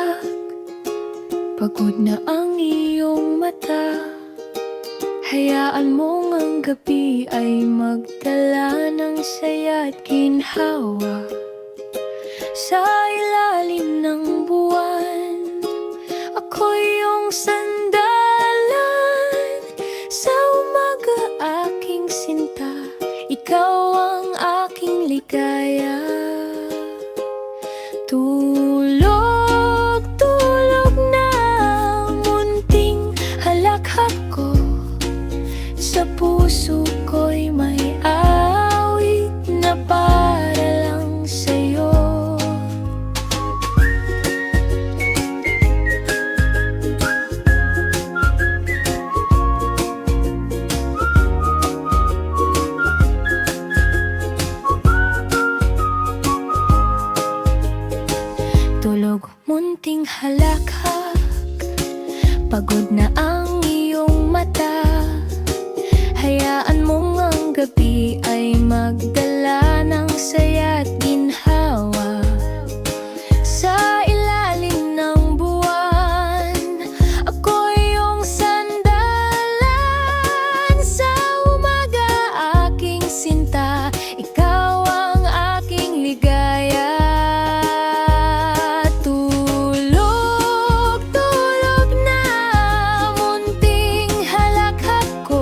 halakhak, pagod na ang iyong mata. Hayaan mong ang gabi ay magdala ng saya at ginhawa. Sa ilalim ng buwan, ako iyong sandalan. Sa umaga aking sinta, ikaw ang aking ligaya. Tulog, tulog na ang munting halakhak ko. Sa puso ko'y may awit na para lang sa'yo. Tulog, munting halakhak, pagod na ang iyong mata. Hayaan mong ang gabi ay magdala ng saya at ginhawa. Sa ilalim ng buwan, ako iyong sandalan. Sa umaga aking sinta, ikaw ang aking ligaya. Tulog, tulog na munting halakhak ko.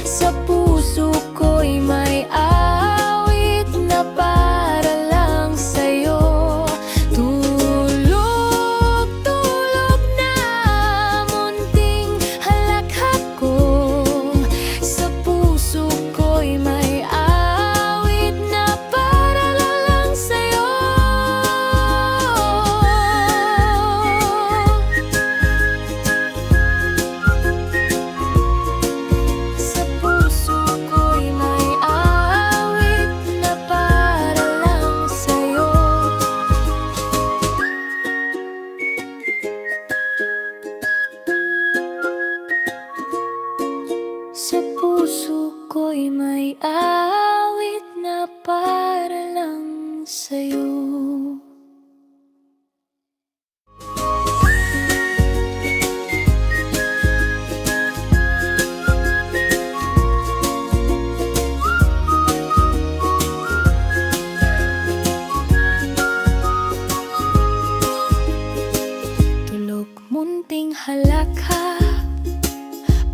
Sa puso ko'y may awit na para lang sa'yo. Tulog, tulog na munting halakhak ko. Sa puso ko'y may awit na para lang sa'yo. Sa puso ko'y may awit na para lang sa'yo. Sa puso ko'y may awit na para lang sa'yo. Tulog, munting halakhak,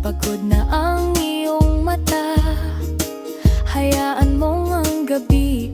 pagod na ang iyong mata. Hayaan mong ang gabi